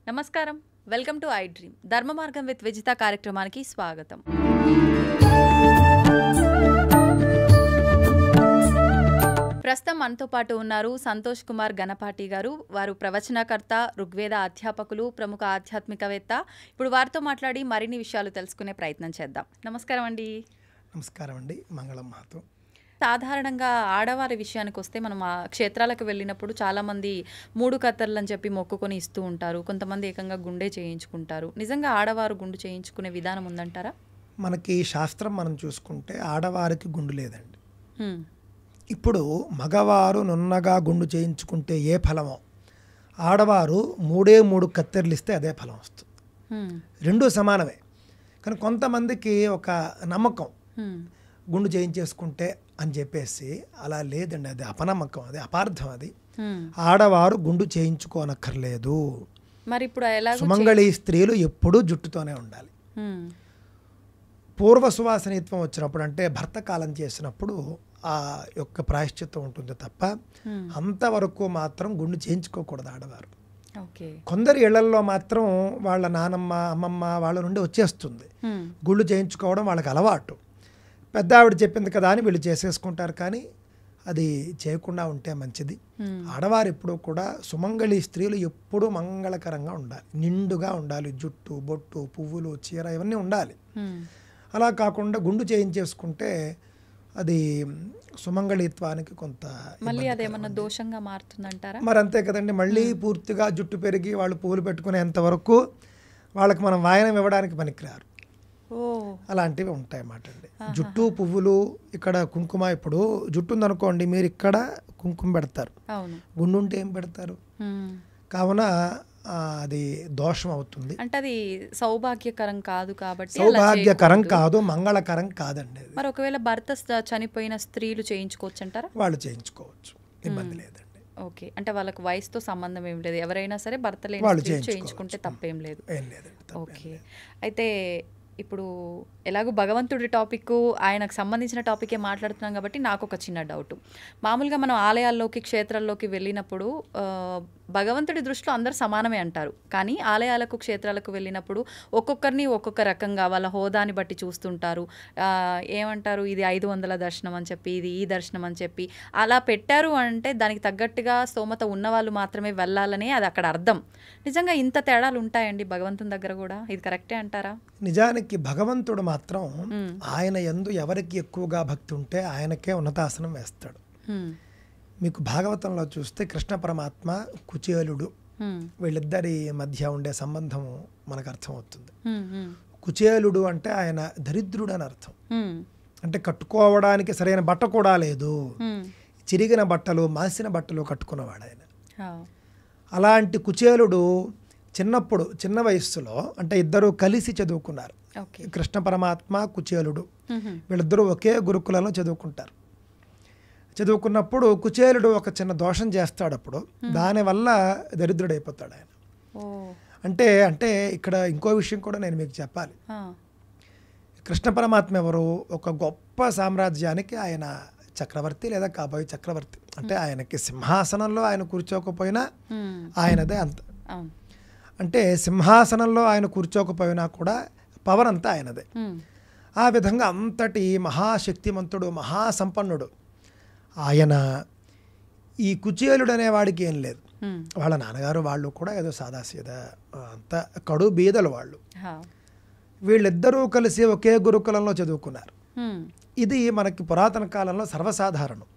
నమస్కారం. Welcome to I dream. ధర్మ మార్గం విత్ విజిత కార్యక్రమానికి స్వాగతం. ప్రస్తుతం మనతో పాటు ఉన్నారు సంతోష్ కుమార్ గణపాటి గారు. వారు ప్రవచనకర్త, ఋగ్వేద అధ్యాపకులు, ప్రముఖ ఆధ్యాత్మికవేత్త. ఇప్పుడు వారితో మాట్లాడి మరిన్ని విషయాలు తెలుసుకునే ప్రయత్నం చేద్దాం. నమస్కారం అండి. నమస్కారం అండి. మంగళం మాతో. సాధారణంగా ఆడవారి విషయానికి వస్తే మనం ఆ క్షేత్రాలకు వెళ్ళినప్పుడు చాలామంది 3 కత్తర్లు అని చెప్పి మొక్కుకొని ఇస్తూ ఉంటారు. కొంతమంది ఏకంగా గుండె చేయించుకుంటారు. నిజంగా ఆడవారు గుండు చేయించుకునే విధానం ఉందంటారా? మనకి శాస్త్రం మనం చూసుకుంటే ఆడవారికి గుండు లేదండి. ఇప్పుడు మగవారు నున్నగా గుండు చేయించుకుంటే ఏ ఫలమో, ఆడవారు 3 కత్తెరలు ఇస్తే అదే ఫలం వస్తుంది. రెండూ సమానమే. కానీ కొంతమందికి ఒక నమ్మకం, గుండు చేయించేసుకుంటే అని చెప్పేసి, అలా లేదండి. అది అపనమ్మకం, అది అపార్థం. అది ఆడవారు గుండు చేయించుకోనక్కర్లేదు. మరి ఇప్పుడు సుమంగళి స్త్రీలు ఎప్పుడూ జుట్టుతోనే ఉండాలి. పూర్వ సువాసనీత్వం వచ్చినప్పుడు, అంటే భర్త కాలం చేసినప్పుడు ఆ యొక్క ప్రాయశ్చిత్తం ఉంటుంది తప్ప అంతవరకు మాత్రం గుండు చేయించుకోకూడదు ఆడవారు. కొందరి ఇళ్లల్లో మాత్రం వాళ్ళ నానమ్మ, అమ్మమ్మ వాళ్ళ నుండి వచ్చేస్తుంది గుళ్ళు చేయించుకోవడం, వాళ్ళకి అలవాటు. పెద్ద ఆవిడ చెప్పింది కదా అని వీళ్ళు చేసేసుకుంటారు. కానీ అది చేయకుండా ఉంటే మంచిది. ఆడవారు ఎప్పుడూ కూడా, సుమంగళి స్త్రీలు ఎప్పుడూ మంగళకరంగా ఉండాలి, నిండుగా ఉండాలి. జుట్టు, బొట్టు, పువ్వులు, చీర ఇవన్నీ ఉండాలి. అలా కాకుండా గుండు చేయించేసుకుంటే అది సుమంగళిత్వానికి కొంత మళ్ళీ అదేమన్నా దోషంగా మారుతుందంటారా? మరి అంతే కదండి. మళ్ళీ పూర్తిగా జుట్టు పెరిగి వాళ్ళు పువ్వులు పెట్టుకునేంత వరకు వాళ్ళకి మనం వాయనం ఇవ్వడానికి పనికిరారు. అలాంటివి ఉంటాయన్నమాట అండి. జుట్టు, పువ్వులు, ఇక్కడ కుంకుమ. ఇప్పుడు జుట్టు ఉందనుకోండి, మీరు ఇక్కడ కుంకుమ పెడతారు, గుండు ఉంటే ఏం పెడతారు? కావున అది దోషం అవుతుంది. అంటే అది సౌభాగ్యకరం కాదు కాబట్టి. సౌభాగ్యకరం కాదు, మంగళకరం కాదండి. మరి ఒకవేళ భర్త చనిపోయిన స్త్రీలు చేయించుకోవచ్చు అంటారా? వాళ్ళు చేయించుకోవచ్చు, ఇబ్బంది లేదండి. ఓకే. అంటే వాళ్ళకి వయసుతో సంబంధం ఏం లేదు. ఎవరైనా సరే భర్త లేని చేయించుకుంటే తప్పేం లేదు. ఓకే. అయితే ఇప్పుడు ఎలాగో భగవంతుడి టాపిక్, ఆయనకు సంబంధించిన టాపికే మాట్లాడుతున్నాం కాబట్టి నాకు ఒక చిన్న డౌట్. మామూలుగా మనం ఆలయాల్లోకి, క్షేత్రాల్లోకి వెళ్ళినప్పుడు భగవంతుడి దృష్టిలో అందరు సమానమే అంటారు. కానీ ఆలయాలకు, క్షేత్రాలకు వెళ్ళినప్పుడు ఒక్కొక్కరిని ఒక్కొక్క రకంగా వాళ్ళ హోదాని బట్టి చూస్తుంటారు. ఏమంటారు, ఇది 500 దర్శనం అని చెప్పి, ఇది ఈ దర్శనం అని చెప్పి అలా పెట్టారు. అంటే దానికి తగ్గట్టుగా స్తోమత ఉన్నవాళ్ళు మాత్రమే వెళ్ళాలని అది అక్కడ అర్థం. నిజంగా ఇంత తేడాలు ఉంటాయండి భగవంతుని దగ్గర కూడా? ఇది కరెక్టే అంటారా? నిజానికి భగవంతుడు మాత్రం ఆయన యందు ఎవరికి ఎక్కువగా భక్తి ఉంటే ఆయనకే ఉన్నతాసనం వేస్తాడు. మీకు భాగవతంలో చూస్తే కృష్ణ పరమాత్మ, కుచేలుడు, వీళ్ళిద్దరి మధ్య ఉండే సంబంధం మనకు అర్థమవుతుంది. కుచేలుడు అంటే ఆయన దరిద్రుడు అని అర్థం. అంటే కట్టుకోవడానికి సరైన బట్ట కూడా లేదు, చిరిగిన బట్టలు, మాసిన బట్టలు కట్టుకున్నవాడు ఆయన. అలాంటి కుచేలుడు చిన్నప్పుడు, చిన్న వయస్సులో, అంటే ఇద్దరు కలిసి చదువుకున్నారు. కృష్ణ పరమాత్మ, కుచేలుడు వీళ్ళిద్దరూ ఒకే గురుకులంలో చదువుకుంటారు. చదువుకున్నప్పుడు కుచేలుడు ఒక చిన్న దోషం చేస్తాడు. అప్పుడు దానివల్ల దరిద్రుడైపోతాడు ఆయన. అంటే అంటే ఇక్కడ ఇంకో విషయం కూడా నేను మీకు చెప్పాలి. కృష్ణ పరమాత్మ ఎవరు? ఒక గొప్ప సామ్రాజ్యానికి ఆయన చక్రవర్తి లేదా కాబోయే చక్రవర్తి. అంటే ఆయనకి సింహాసనంలో ఆయన కూర్చోకపోయినా ఆయనదే అంత. అంటే సింహాసనంలో ఆయన కూర్చోకపోయినా కూడా పవర్ అంతా ఆయనదే. ఆ విధంగా అంతటి మహాశక్తిమంతుడు, మహాసంపన్నుడు ఆయన. ఈ కుచేలుడు అనేవాడికి ఏం లేదు. వాళ్ళ నాన్నగారు వాళ్ళు కూడా ఏదో సాదాసీదా, అంత కడు బీదలు వాళ్ళు. వీళ్ళిద్దరూ కలిసి ఒకే గురుకులంలో చదువుకున్నారు. ఇది మనకి పురాతన కాలంలో సర్వసాధారణం.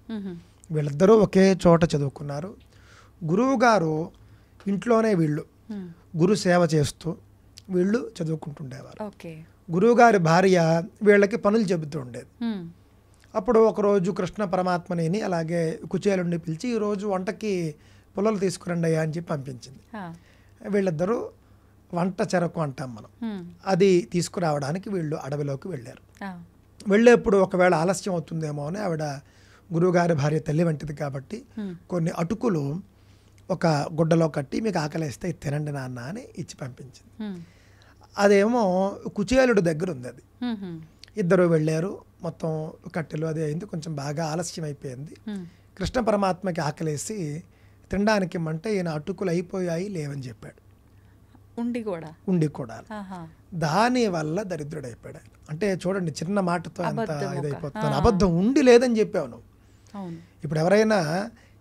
వీళ్ళిద్దరూ ఒకే చోట చదువుకున్నారు. గురువు గారు ఇంట్లోనే వీళ్ళు గురు సేవ చేస్తూ వీళ్ళు చదువుకుంటుండేవారు. గురువుగారి భార్య వీళ్ళకి పనులు చెబుతూ ఉండేది. అప్పుడు ఒకరోజు కృష్ణ పరమాత్మని అలాగే కుచేలుడిని పిలిచి, ఈరోజు వంటకి పుల్లలు తీసుకురండి అయ్యా అని చెప్పి పంపించింది. వీళ్ళిద్దరూ వంట చెరకు అంటాం మనం, అది తీసుకురావడానికి వీళ్ళు అడవిలోకి వెళ్ళారు. వెళ్ళేప్పుడు ఒకవేళ ఆలస్యం అవుతుందేమో అని ఆవిడ, గురువుగారి భార్య తల్లి వంటిది కాబట్టి, కొన్ని అటుకులు ఒక గుడ్డలో కట్టి, మీకు ఆకలిస్తే తినండి నాన్న అని ఇచ్చి పంపించింది. అదేమో కుచేలుడి దగ్గర ఉంది. అది ఇద్దరు వెళ్ళారు. మొత్తం కట్టెలు అది అయింది, కొంచెం బాగా ఆలస్యం అయిపోయింది. కృష్ణ పరమాత్మకి ఆకలేసి తినడానికి ఇమ్మంటే ఈయన అటుకులు అయిపోయాయి లేవని చెప్పాడు. ఉండి కూడా దాని వల్ల దరిద్రుడైపోయాడు ఆయన. అంటే చూడండి, చిన్న మాటతో అంత ఇదైపోతున్నాను. అబద్ధం ఉండి లేదని చెప్పావు నువ్వు. ఇప్పుడు ఎవరైనా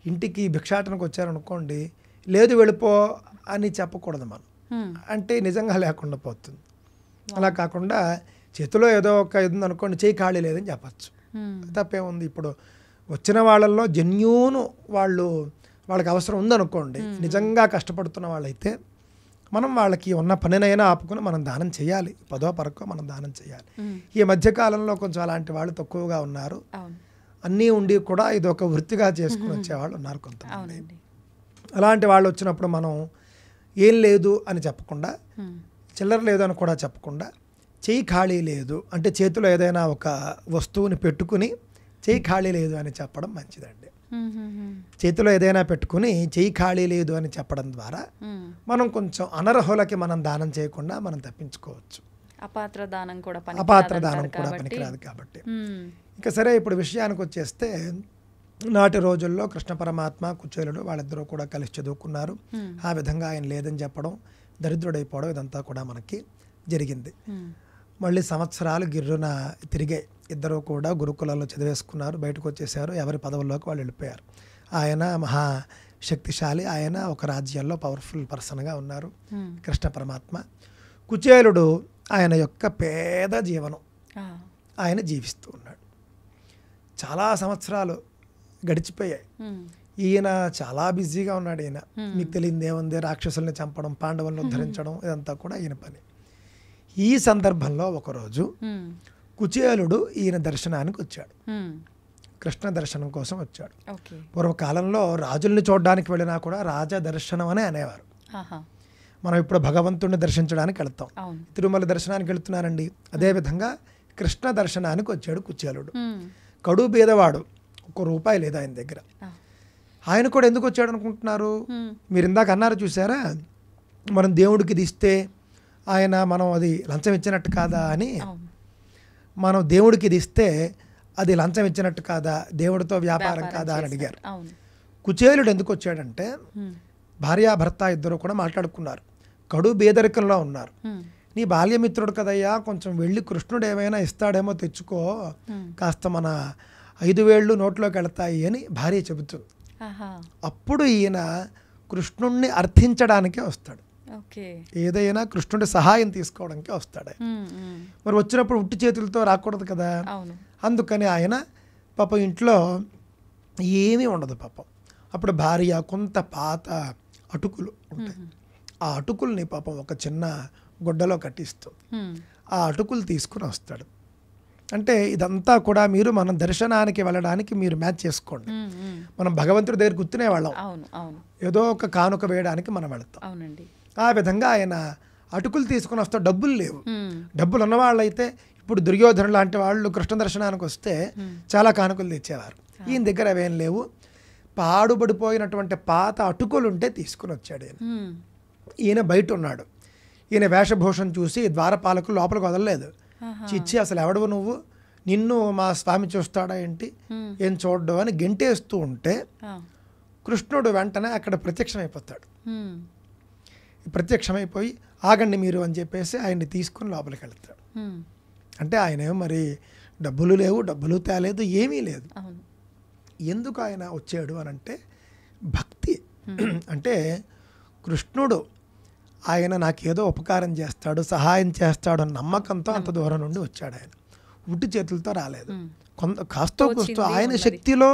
ఇంటికి భిక్షాటనకు వచ్చారనుకోండి, లేదు వెళ్ళిపో అని చెప్పకూడదు మనం, అంటే నిజంగా లేకుండా పోతుంది. అలా కాకుండా చేతిలో ఏదో ఒక ఇది అనుకోండి, చేయి ఖాళీ లేదని చెప్పచ్చు, తప్పేముంది. ఇప్పుడు వచ్చిన వాళ్ళల్లో జెన్యూన్ వాళ్ళకి అవసరం ఉందనుకోండి, నిజంగా కష్టపడుతున్న వాళ్ళైతే మనం వాళ్ళకి ఉన్న పనినైనా ఆపుకుని మనం దానం చేయాలి, పదో పరకో మనం దానం చేయాలి. ఈ మధ్యకాలంలో కొంచెం అలాంటి వాళ్ళు తక్కువగా ఉన్నారు. అన్నీ ఉండి కూడా ఇది ఒక వృత్తిగా చేసుకుని వచ్చేవాళ్ళు ఉన్నారు కొంతమంది. అలాంటి వాళ్ళు వచ్చినప్పుడు మనం ఏం లేదు అని చెప్పకుండా, చిల్లర లేదు అని కూడా చెప్పకుండా, చెయ్యి ఖాళీ లేదు అంటే చేతిలో ఏదైనా ఒక వస్తువుని పెట్టుకుని చెయ్యి ఖాళీ లేదు అని చెప్పడం మంచిదండి. చేతిలో ఏదైనా పెట్టుకుని చెయ్యి ఖాళీ లేదు అని చెప్పడం ద్వారా మనం కొంచెం అనర్హులకి మనం దానం చేయకుండా మనం తప్పించుకోవచ్చు. అపాత్ర దానం కూడా పనికిరాదు కాబట్టి. ఇంకా సరే, ఇప్పుడు విషయానికి వచ్చేస్తే, నాటి రోజుల్లో కృష్ణ పరమాత్మ కుచేలుడు వాళ్ళిద్దరూ కూడా కలిసి చదువుకున్నారు. ఆ విధంగా ఆయన లేదని చెప్పడం, దరిద్రుడైపోవడం, ఇదంతా కూడా మనకి జరిగింది. మళ్ళీ సంవత్సరాలు గిర్రున తిరిగాయి. ఇద్దరు కూడా గురుకులాల్లో చదివేసుకున్నారు, బయటకు వచ్చేసారు, ఎవరి పదవుల్లోకి వాళ్ళు వెళ్ళిపోయారు. ఆయన మహాశక్తిశాలి, ఆయన ఒక రాజ్యాల్లో పవర్ఫుల్ పర్సన్గా ఉన్నారు కృష్ణ పరమాత్మ. కుచేలుడు ఆయన యొక్క పేద జీవనం ఆయన జీవిస్తూ ఉన్నాడు. చాలా సంవత్సరాలు గడిచిపోయాయి. ఈయన చాలా బిజీగా ఉన్నాడు. ఈయన మీకు తెలియదు ఏముంది, రాక్షసుల్ని చంపడం, పాండవులను ఉద్ధరించడం, ఇదంతా కూడా ఈయన పని. ఈ సందర్భంలో ఒకరోజు కుచేలుడు ఈయన దర్శనానికి వచ్చాడు, కృష్ణ దర్శనం కోసం వచ్చాడు. పూర్వకాలంలో రాజుల్ని చూడడానికి వెళ్ళినా కూడా రాజ దర్శనం అనే అనేవారు. మనం ఇప్పుడు భగవంతుడిని దర్శించడానికి వెళ్తాం, తిరుమల దర్శనానికి వెళుతున్నానండి. అదేవిధంగా కృష్ణ దర్శనానికి వచ్చాడు కుచేలుడు. కడు బీదవాడు, ₹1 లేదు ఆయన దగ్గర. ఆయన కూడా ఎందుకు వచ్చాడు అనుకుంటున్నారు? మీరు ఇందాక అన్నారు చూసారా, మనం దేవుడికి ఇది ఇస్తే ఆయన మనం అది లంచం ఇచ్చినట్టు కాదా అని. మనం దేవుడికి ఇది ఇస్తే అది లంచం ఇచ్చినట్టు కాదా, దేవుడితో వ్యాపారం కాదా అని అడిగారు. కుచేలుడు ఎందుకు వచ్చాడంటే, భార్యాభర్త ఇద్దరు కూడా మాట్లాడుకున్నారు, కడు బేదరికంలో ఉన్నారు. నీ బాల్యమిత్రుడు కదయ్యా, కొంచెం వెళ్ళి కృష్ణుడు ఏమైనా ఇస్తాడేమో తెచ్చుకో, కాస్త మన 5 వేళ్ళు నోట్లోకి వెళ్తాయి అని భార్య చెబుతుంది. అప్పుడు ఈయన కృష్ణుణ్ణి అర్థించడానికే వస్తాడు, ఏదైనా కృష్ణుడి సహాయం తీసుకోవడానికే వస్తాడు. మరి వచ్చినప్పుడు ఉట్టి చేతులతో రాకూడదు కదా, అందుకని ఆయన పాపం ఇంట్లో ఏమీ ఉండదు పాపం. అప్పుడు భార్య కొంత పాత అటుకులు ఉంటాయి, ఆ అటుకుల్ని పాపం ఒక చిన్న గుడ్డలో కట్టిస్తుంది. ఆ అటుకులు తీసుకుని వస్తాడు. అంటే ఇదంతా కూడా మీరు మనం దర్శనానికి వెళ్ళడానికి మీరు మ్యాచ్ చేసుకోండి. మనం భగవంతుడి దగ్గర గుర్తునే వాళ్ళం, ఏదో ఒక కానుక వేయడానికి మనం వెళతాం. ఆ విధంగా ఆయన అటుకులు తీసుకుని వస్తే డబ్బులు లేవు. డబ్బులు ఉన్నవాళ్ళైతే ఇప్పుడు దుర్యోధను లాంటి వాళ్ళు కృష్ణ దర్శనానికి వస్తే చాలా కానుకలు తెచ్చేవారు. ఈయన దగ్గర అవేం లేవు. పాడుబడిపోయినటువంటి పాత అటుకులు ఉంటే తీసుకుని వచ్చాడు ఈయన. ఈయన బయట ఉన్నాడు. ఈయన వేషభూషణ చూసి ద్వారపాలకులు లోపలికి వదలలేదు. చిచ్చి అసలు ఎవడవు నువ్వు, నిన్ను మా స్వామి చూస్తాడా ఏంటి, ఏం చూడ్డు అని గెంటేస్తూ ఉంటే కృష్ణుడు వెంటనే అక్కడ ప్రత్యక్షమైపోతాడు. ప్రత్యక్షమైపోయి ఆగండి మీరు అని చెప్పేసి ఆయన్ని తీసుకుని లోపలికి వెళ్తాడు. అంటే ఆయన మరి డబ్బులు లేవు, డబ్బులు తేలేదు, ఏమీ లేదు. ఎందుకు ఆయన వచ్చాడు అని అంటే భక్తి. అంటే కృష్ణుడు ఆయన నాకేదో ఉపకారం చేస్తాడు, సహాయం చేస్తాడు అన్న నమ్మకంతో అంత దూరం నుండి వచ్చాడు. ఆయన ఉట్టి చేతులతో రాలేదు. కాస్తో కూస్తో ఆయన శక్తిలో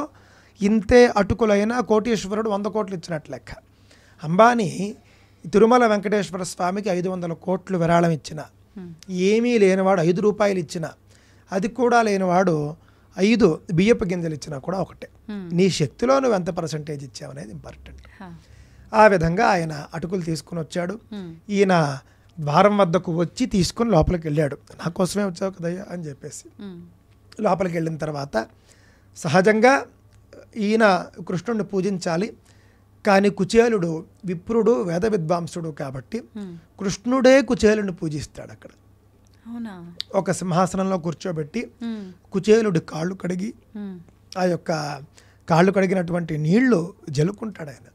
ఇంతే అటుకులైనా కోటీశ్వరుడు 100 కోట్లు ఇచ్చినట్టు లెక్క. అంబానీ తిరుమల వెంకటేశ్వర స్వామికి 500 కోట్లు విరాళం ఇచ్చిన, ఏమీ లేనివాడు 5 రూపాయలు ఇచ్చిన, అది కూడా లేనివాడు 5 బియ్యపు గింజలు ఇచ్చినా కూడా ఒకటే. నీ శక్తిలో నువ్వు ఎంత పర్సంటేజ్ ఇచ్చావు అనేది ఇంపార్టెంట్. ఆ విధంగా ఆయన అటుకులు తీసుకుని వచ్చాడు. ఈయన ద్వారం వద్దకు వచ్చి తీసుకుని లోపలికి వెళ్ళాడు. నా కోసమే వచ్చావు కదయ్యా అని చెప్పేసి లోపలికి వెళ్ళిన తర్వాత సహజంగా ఈయన కృష్ణుడిని పూజించాలి. కానీ కుచేలుడు విప్రుడు, వేద విద్వాంసుడు కాబట్టి కృష్ణుడే కుచేలుడిని పూజిస్తాడు. అక్కడ ఒక సింహాసనంలో కూర్చోబెట్టి కుచేలుడి కాళ్ళు కడిగి ఆ యొక్క కాళ్ళు కడిగినటువంటి నీళ్లు జల్లుకుంటాడు. ఆయన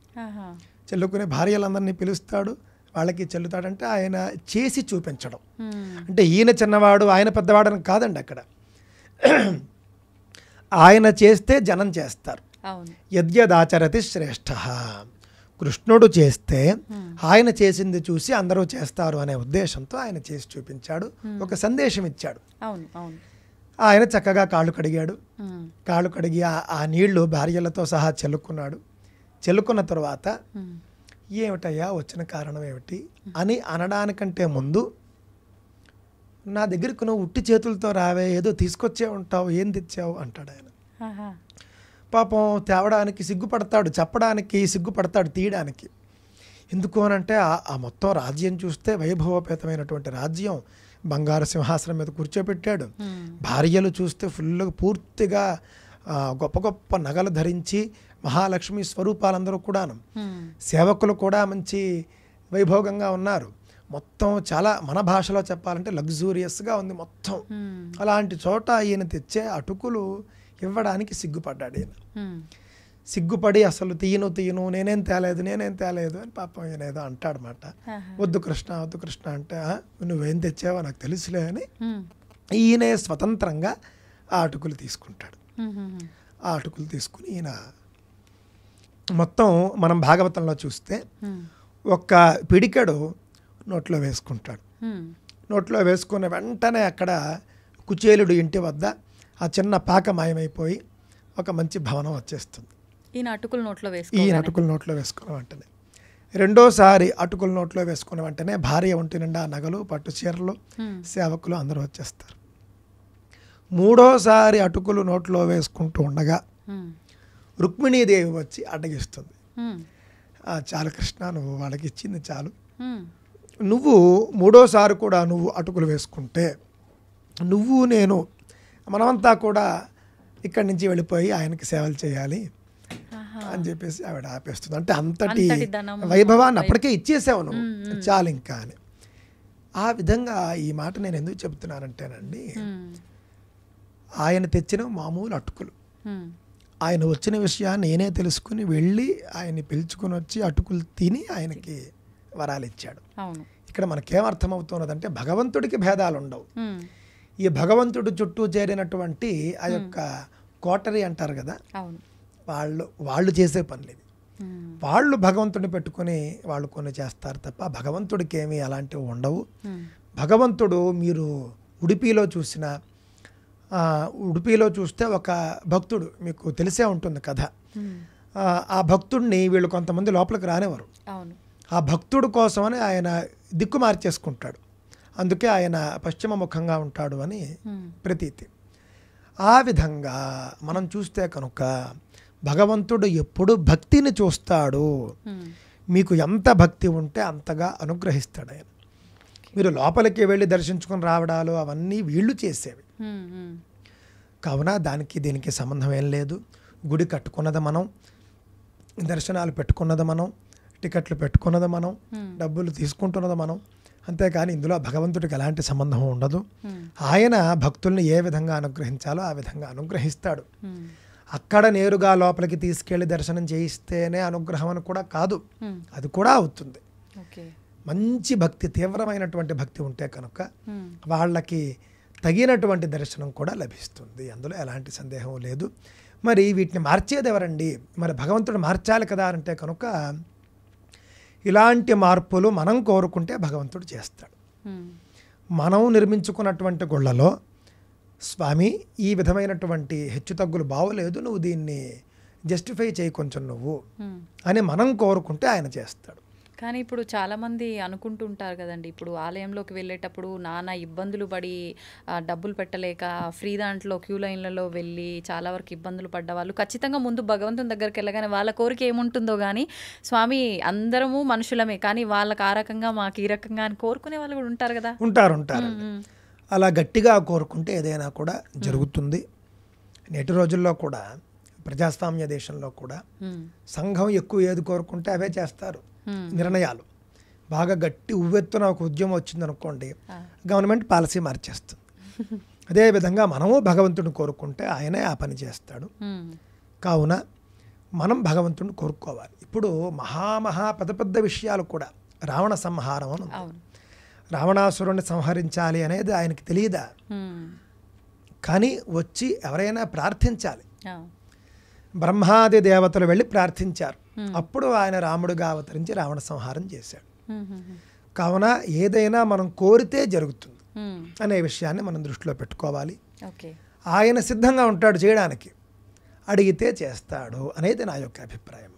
జల్లుకునే భార్యలందరినీ పిలుస్తాడు, వాళ్ళకి చెల్లుతాడంటే ఆయన చేసి చూపించడం. అంటే ఈయన చిన్నవాడు ఆయన పెద్దవాడని కాదండి, అక్కడ ఆయన చేస్తే జనం చేస్తారు. యద్యదాచరతి శ్రేష్ఠ, కృష్ణుడు చేస్తే ఆయన చేసింది చూసి అందరూ చేస్తారు అనే ఉద్దేశంతో ఆయన చేసి చూపించాడు, ఒక సందేశం ఇచ్చాడు. ఆయన చక్కగా కాళ్ళు కడిగాడు. కాళ్ళు కడిగి ఆ నీళ్లు భార్యలతో సహా చెల్లుకున్నాడు. చెల్లుకున్న తర్వాత ఏమిటయ్యా వచ్చిన కారణం ఏమిటి అని అనడానికంటే ముందు, నా దగ్గరకు నువ్వు ఉట్టి చేతులతో రావే, ఏదో తీసుకొచ్చే ఉంటావు, ఏం తెచ్చావు అంటాడు ఆయన. పాపం తేవడానికి సిగ్గుపడతాడు, చెప్పడానికి సిగ్గుపడతాడు, తీయడానికి. ఎందుకు అనంటే ఆ మొత్తం రాజ్యం చూస్తే వైభవోపేతమైనటువంటి రాజ్యం, బంగారు సింహాసనం మీద కూర్చోబెట్టాడు. భార్యలు చూస్తే ఫుల్గా పూర్తిగా గొప్ప గొప్ప నగలు ధరించి మహాలక్ష్మి స్వరూపాలందరూ కూడాను. సేవకులు కూడా మంచి వైభోగంగా ఉన్నారు. మొత్తం చాలా, మన భాషలో చెప్పాలంటే లగ్జూరియస్గా ఉంది మొత్తం. అలాంటి చోట ఈయన తెచ్చే అటుకులు ఇవ్వడానికి సిగ్గుపడ్డాడు ఈయన. సిగ్గుపడి అసలు తీయను నేనేం తేలేదు అని పాపం ఈయన ఏదో అంటాడనమాట. వద్దు కృష్ణ అంటే, నువ్వేం తెచ్చావో నాకు తెలుసులే అని ఈయనే స్వతంత్రంగా ఆ అటుకులు తీసుకుంటాడు. ఆ అటుకులు తీసుకుని ఈయన మొత్తం మనం భాగవతంలో చూస్తే ఒక్క పిడికెడు నోట్లో వేసుకుంటాడు. నోట్లో వేసుకున్న వెంటనే అక్కడ కుచేలుడు ఇంటి వద్ద ఆ చిన్న పాక మాయమైపోయి ఒక మంచి భవనం వచ్చేస్తుంది. ఈయన అటుకులు నోట్లో వేసుకున్న వెంటనే, రెండోసారి అటుకులు నోట్లో వేసుకున్న వెంటనే భార్య ఒంటి నిండా నగలు, పట్టు చీరలు, సేవకులు అందరూ వచ్చేస్తారు. మూడోసారి అటుకులు నోట్లో వేసుకుంటూ ఉండగా రుక్మిణీదేవి వచ్చి అడ్డగిస్తుంది. చాలు కృష్ణ, నువ్వు వాళ్ళకి ఇచ్చింది చాలు, నువ్వు మూడోసారి కూడా నువ్వు అటుకులు వేసుకుంటే నువ్వు నేను మనమంతా కూడా ఇక్కడి నుంచి వెళ్ళిపోయి ఆయనకి సేవలు చేయాలి అని చెప్పేసి ఆవిడ ఆపేస్తుంది. అంటే అంతటి వైభవాన్ని అప్పటికే ఇచ్చేసావు నువ్వు, చాలు ఇంకా అని. ఆ విధంగా ఈ మాట నేను ఎందుకు చెప్తున్నానంటేనండి, ఆయన తెచ్చిన మామూలు అటుకులు, ఆయన వచ్చిన విషయాన్ని నేనే తెలుసుకుని వెళ్ళి ఆయన్ని పిలుచుకుని వచ్చి అటుకులు తిని ఆయనకి వరాలు ఇచ్చాడు. ఇక్కడ మనకేమర్థమవుతున్నదంటే భగవంతుడికి భేదాలు ఉండవు. ఈ భగవంతుడు చుట్టూ చేరినటువంటి ఆ యొక్క కోటరీ అంటారు కదా, వాళ్ళు చేసే పనులు ఇది. వాళ్ళు భగవంతుడిని పెట్టుకుని వాళ్ళు కొన్ని చేస్తారు తప్ప భగవంతుడికి ఏమీ అలాంటివి ఉండవు. భగవంతుడు మీరు ఉడిపిలో చూస్తే ఒక భక్తుడు, మీకు తెలిసే ఉంటుంది కథ. ఆ భక్తుడిని వీళ్ళు కొంతమంది లోపలికి రానివ్వరు. ఆ భక్తుడు కోసమని ఆయన దిక్కు మార్చేసుకుంటాడు. అందుకే ఆయన పశ్చిమ ముఖంగా ఉంటాడు అని ప్రతీతి. ఆ విధంగా మనం చూస్తే కనుక భగవంతుడు ఎప్పుడు భక్తిని చూస్తాడు. మీకు ఎంత భక్తి ఉంటే అంతగా అనుగ్రహిస్తాడు ఆయన. మీరు లోపలికి వెళ్ళి దర్శించుకొని రావడాలు అవన్నీ వీళ్ళు చేసేవి. కావున దానికి దీనికి సంబంధం ఏం లేదు. గుడి కట్టుకున్నది మనం, దర్శనాలు పెట్టుకున్నది మనం, టికెట్లు పెట్టుకున్నది మనం, డబ్బులు తీసుకుంటున్నది మనం. అంతేకాని ఇందులో భగవంతుడికి ఎలాంటి సంబంధం ఉండదు. ఆయన భక్తుల్ని ఏ విధంగా అనుగ్రహించాలో ఆ విధంగా అనుగ్రహిస్తాడు. అక్కడ నేరుగా లోపలికి తీసుకెళ్లి దర్శనం చేయిస్తేనే అనుగ్రహం అని కూడా కాదు, అది కూడా అవుతుంది. మంచి భక్తి, తీవ్రమైనటువంటి భక్తి ఉంటే కనుక వాళ్ళకి తగినటువంటి దర్శనం కూడా లభిస్తుంది. అందులో ఎలాంటి సందేహం లేదు. మరి వీటిని మార్చేది ఎవరండి? మరి భగవంతుడు మార్చాలి కదా అంటే కనుక ఇలాంటి మార్పులు మనం కోరుకుంటే భగవంతుడు చేస్తాడు. మనం నిర్మించుకున్నటువంటి గుళ్ళలో స్వామి ఈ విధమైనటువంటి హెచ్చుతగ్గులు బాగోలేదు, నువ్వు దీన్ని జస్టిఫై చేయి కొంచెం నువ్వు అని మనం కోరుకుంటే ఆయన చేస్తాడు. కానీ ఇప్పుడు చాలామంది అనుకుంటుంటారు కదండి, ఇప్పుడు ఆలయంలోకి వెళ్ళేటప్పుడు నానా ఇబ్బందులు పడి డబ్బులు పెట్టలేక ఫ్రీ దాంట్లో క్యూ లైన్లలో వెళ్ళి చాలా వరకు ఇబ్బందులు పడ్డ వాళ్ళు ఖచ్చితంగా ముందు భగవంతుని దగ్గరికి వెళ్ళగానే వాళ్ళ కోరిక ఏముంటుందో కానీ, స్వామి అందరము మనుషులమే కానీ వాళ్ళకి ఆ రకంగా మాకు ఈ రకంగా అని కోరుకునే వాళ్ళు కూడా ఉంటారు కదా. ఉంటారు. అలా గట్టిగా కోరుకుంటే ఏదైనా కూడా జరుగుతుంది. నేటి రోజుల్లో కూడా ప్రజాస్వామ్య దేశంలో కూడా సంఘం ఎక్కువ ఏది కోరుకుంటే అవే చేస్తారు నిర్ణయాలు. బాగా గట్టి ఉవ్వెత్తున ఒక ఉద్యమం వచ్చిందనుకోండి, గవర్నమెంట్ పాలసీ మార్చేస్తుంది. అదేవిధంగా మనము భగవంతుడిని కోరుకుంటే ఆయనే ఆ పని చేస్తాడు. కావున మనం భగవంతుడిని కోరుకోవాలి. ఇప్పుడు మహా పెద్ద పెద్ద విషయాలు కూడా రావణ సంహారం అని ఉంది. అవును. రావణాసురుణ్ణి సంహరించాలి అనేది ఆయనకి తెలియదా? కానీ వచ్చి ఎవరైనా ప్రార్థించాలి. బ్రహ్మాది దేవతలు వెళ్ళి ప్రార్థించారు. అప్పుడు ఆయన రాముడుగా అవతరించి రావణ సంహారం చేశాడు. కావున ఏదైనా మనం కోరితే జరుగుతుంది అనే విషయాన్ని మనం దృష్టిలో పెట్టుకోవాలి. ఆయన సిద్ధంగా ఉంటాడు చేయడానికి, అడిగితే చేస్తాడు అనేది నా యొక్క అభిప్రాయం.